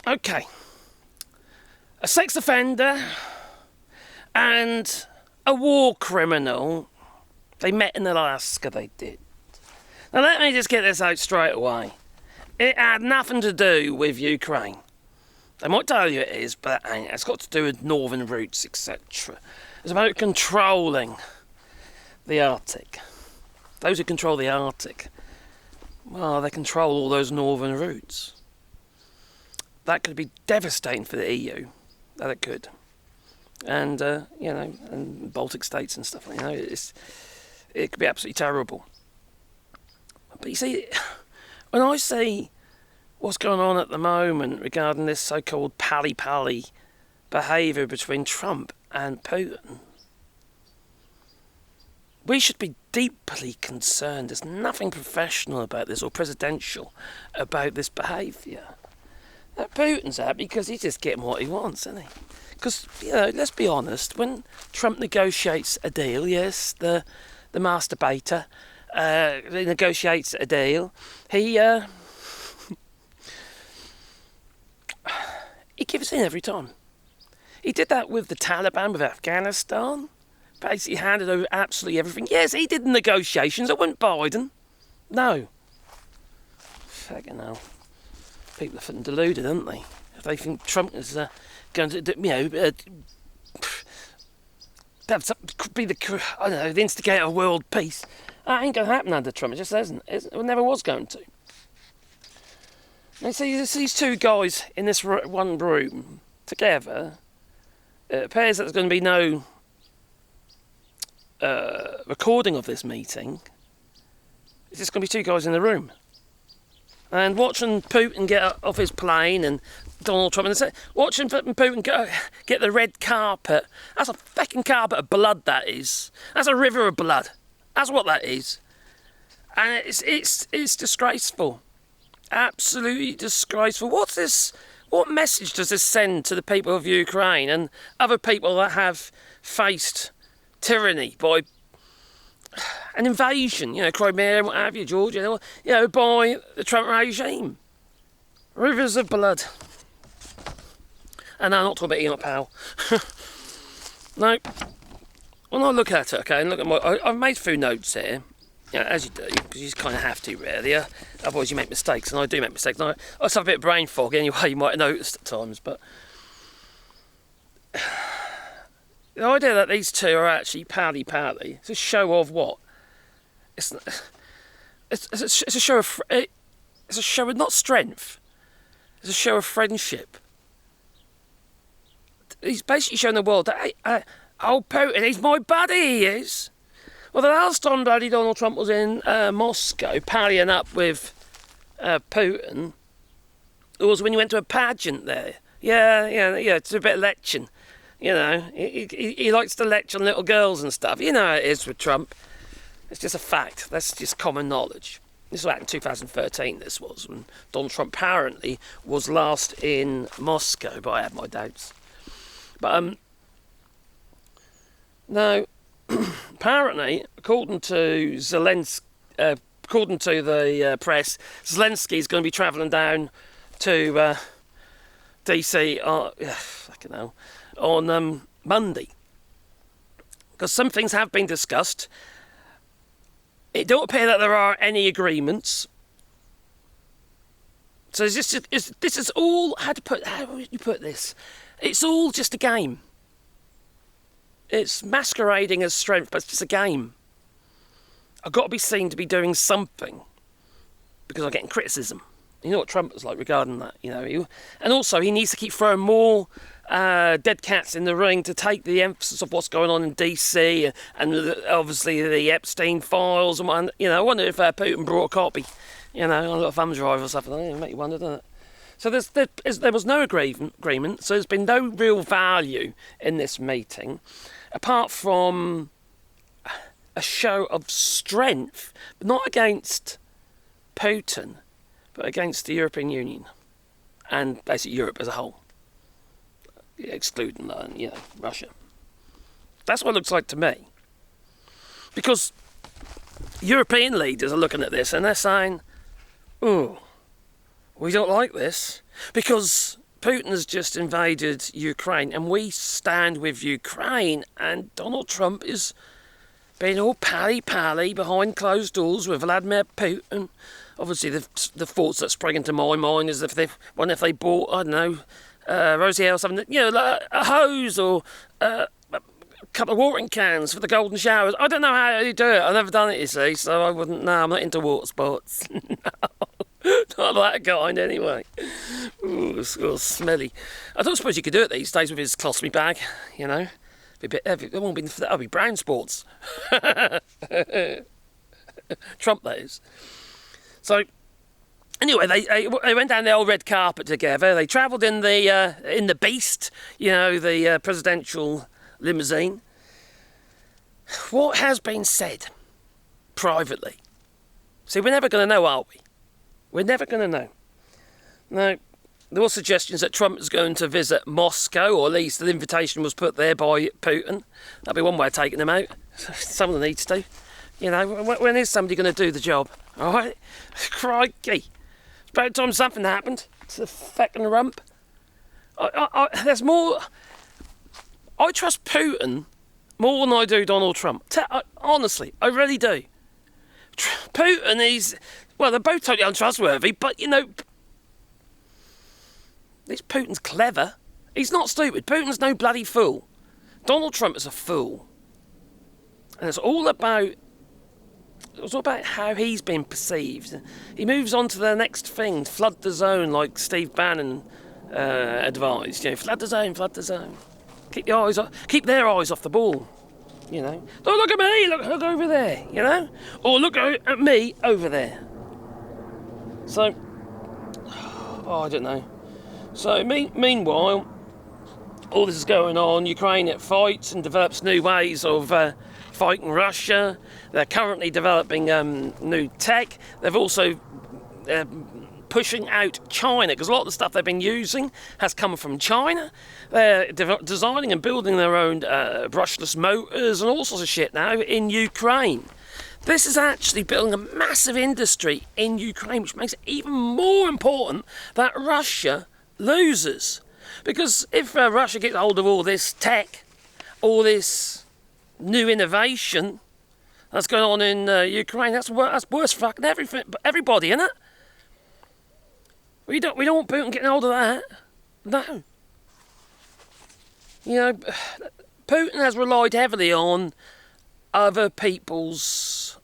Okay. A sex offender and a war criminal. They met in Alaska, they did. Now let me just get this out straight away. It had nothing to do with Ukraine. They might tell you it is, but it ain't. It's got to do with northern routes, etc. It's about controlling the Arctic. Those who control the Arctic, well, they control all those northern routes. That could be devastating for the EU. That it could. And, and Baltic states and stuff, it could be absolutely terrible. But you see, when I see what's going on at the moment regarding this so-called pally-pally behaviour between Trump and Putin, we should be deeply concerned. There's nothing professional about this or presidential about this behaviour. Putin's out because he's just getting what he wants, isn't he? Because, let's be honest, when Trump negotiates a deal, yes, the masturbator negotiates a deal, he gives in every time. He did that with the Taliban, with Afghanistan. Basically handed over absolutely everything. Yes, he did the negotiations. It wasn't Biden. No. Fucking hell. People are fucking deluded, aren't they? If they think Trump is going to, be the instigator of world peace. That ain't going to happen under Trump. It just isn't. It never was going to. And see, there's these two guys in this one room together. It appears that there's going to be no recording of this meeting. It's just going to be two guys in the room. And watching Putin get off his plane and Donald Trump, and watching Putin get the red carpet. That's a fucking carpet of blood, that is. That's a river of blood. That's what that is. And it's disgraceful. Absolutely disgraceful. What's this? What message does this send to the people of Ukraine and other people that have faced tyranny by an invasion, Crimea and what have you, Georgia, by the Trump regime? Rivers of blood. And I'm not talking about Enoch Powell. Now, when I look at it, okay, and look at I've made a few notes here, as you do, because you just kind of have to, really. Otherwise you make mistakes, and I do make mistakes. And I just have a bit of brain fog anyway, you might have noticed at times, but the idea that these two are actually pally-pally, it's a show of what? It's a show of... It's a show of not strength. It's a show of friendship. He's basically showing the world that, Putin, he's my buddy, he is. Well, the last time bloody Donald Trump was in Moscow, pallying up with Putin, it was when he went to a pageant there. Yeah, it's a bit of lecturing. He likes to lecture on little girls and stuff. You know how it is with Trump. It's just a fact. That's just common knowledge. This was back in 2013, this was, when Donald Trump apparently was last in Moscow, but I have my doubts. But, now, apparently, according to Zelensky, according to the press, Zelensky is going to be travelling down to DC on Monday. Because some things have been discussed. It don't appear that there are any agreements. So this is all, how would you put this? It's all just a game. It's masquerading as strength, but it's just a game. I've got to be seen to be doing something because I'm getting criticism. You know what Trump was like regarding that, and also he needs to keep throwing more dead cats in the ring to take the emphasis of what's going on in DC and obviously the Epstein files and what, I wonder if Putin brought a copy, on a little thumb drive or something. It make you wonder, doesn't it? So there was no agreement, so there's been no real value in this meeting, apart from a show of strength, but not against Putin, but against the European Union and basically Europe as a whole, excluding Russia. That's what it looks like to me. Because European leaders are looking at this and they're saying, "Oh, we don't like this," because Putin has just invaded Ukraine, and we stand with Ukraine, and Donald Trump is being all pally-pally behind closed doors with Vladimir Putin. Obviously, the thoughts that spring into my mind is if they bought, I don't know, Rosie or something, like a hose or a couple of watering cans for the golden showers. I don't know how you do it. I've never done it, you see, so I wouldn't know. I'm not into water sports. No, not that kind, anyway. Ooh, it's all smelly. I don't suppose you could do it these days with his colostomy bag, Be a bit heavy. It won't be. That'll be brown sports. Trump, that is. So, anyway, they went down the old red carpet together. They travelled in the Beast, the presidential limousine. What has been said privately? See, we're never going to know, are we? We're never going to know. Now, there were suggestions that Trump is going to visit Moscow, or at least the invitation was put there by Putin. That'd be one way of taking him out. Someone needs to. When is somebody going to do the job? All right? Crikey. It's about time something happened. It's a feckin' rump. There's more... I trust Putin more than I do Donald Trump. Honestly, I really do. Putin is... Well, they're both totally untrustworthy, but, at least Putin's clever. He's not stupid. Putin's no bloody fool. Donald Trump is a fool. And it's all about how he's been perceived. He moves on to the next thing, flood the zone, like Steve Bannon advised. Flood the zone. Keep their eyes off the ball. Don't look at me, look over there, Or look at me over there. So, I don't know. So, meanwhile, all this is going on. Ukraine fights and develops new ways of fighting Russia. They're currently developing new tech. They've also pushing out China, because a lot of the stuff they've been using has come from China. They're designing and building their own brushless motors and all sorts of shit now in Ukraine. This is actually building a massive industry in Ukraine, which makes it even more important that Russia loses. Because if Russia gets hold of all this tech, all this new innovation that's going on in Ukraine, that's worse for fucking everybody, isn't it? We don't want Putin getting hold of that. No. Putin has relied heavily on other people's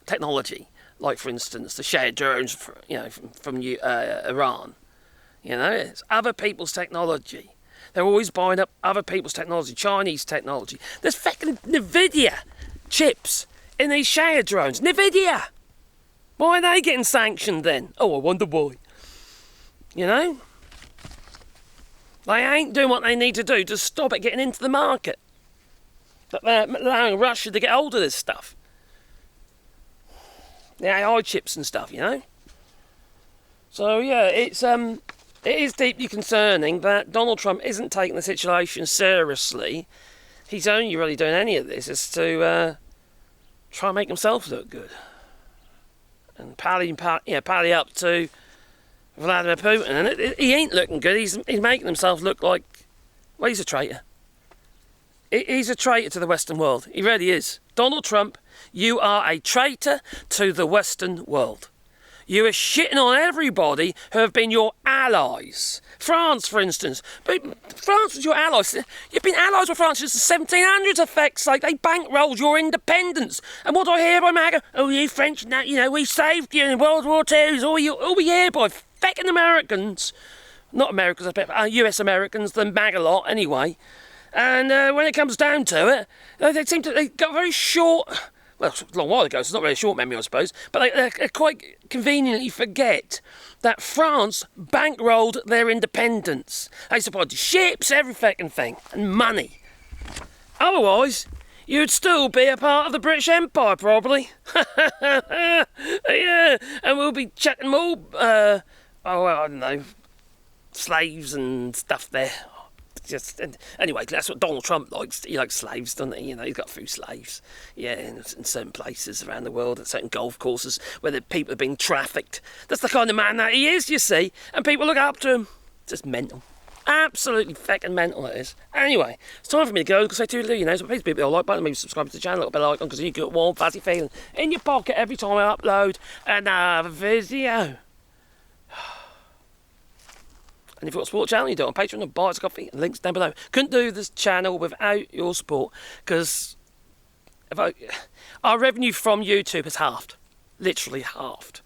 technology, like, for instance, the shared drones, from Iran. It's other people's technology. They're always buying up other people's technology, Chinese technology. There's fucking NVIDIA chips in these shared drones. NVIDIA! Why are they getting sanctioned then? Oh, I wonder why. They ain't doing what they need to do to stop it getting into the market. But they're allowing Russia to get hold of this stuff. The AI chips and stuff, So, yeah, it is deeply concerning that Donald Trump isn't taking the situation seriously. He's only really doing any of this is to try and make himself look good. And pally up to Vladimir Putin. And he ain't looking good. He's making himself look like... Well, he's a traitor. He's a traitor to the Western world. He really is. Donald Trump, you are a traitor to the Western world. You are shitting on everybody who have been your allies. France, for instance. But France was your allies. You've been allies with France since the 1700s, for feck's sake. They bankrolled your independence. And what do I hear by MAGA? Oh, you French, we saved you in World War II. All we hear by fecking Americans. Not Americans, US Americans, the MAGA lot, anyway. And when it comes down to it, they got very short... Well, it's a long while ago, so it's not really a short memory, I suppose. But they quite conveniently forget that France bankrolled their independence. They supplied ships, every fucking thing, and money. Otherwise, you'd still be a part of the British Empire, probably. Yeah, and we'll be chucking more, I don't know, slaves and stuff there. Anyway, that's what Donald Trump likes. He likes slaves, doesn't he? He's got a few slaves. Yeah, in certain places around the world, at certain golf courses where the people are being trafficked. That's the kind of man that he is, you see. And people look up to him. Just mental. Absolutely fucking mental it is. Anyway, it's time for me to go because I toodaloo, you know, so please be a bit of a like button, maybe subscribe to the channel, a little bit of like because you get a warm, fuzzy feeling in your pocket every time I upload another video. And if you want to support the channel, you do it on Patreon and buy us a coffee, and links down below. Couldn't do this channel without your support because our revenue from YouTube has halved. Literally halved.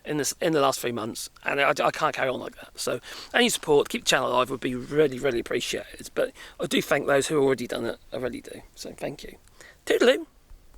In the last 3 months, and I can't carry on like that. So any support to keep the channel alive would be really, really appreciated. But I do thank those who have already done it. I really do. So thank you. Toodaloo.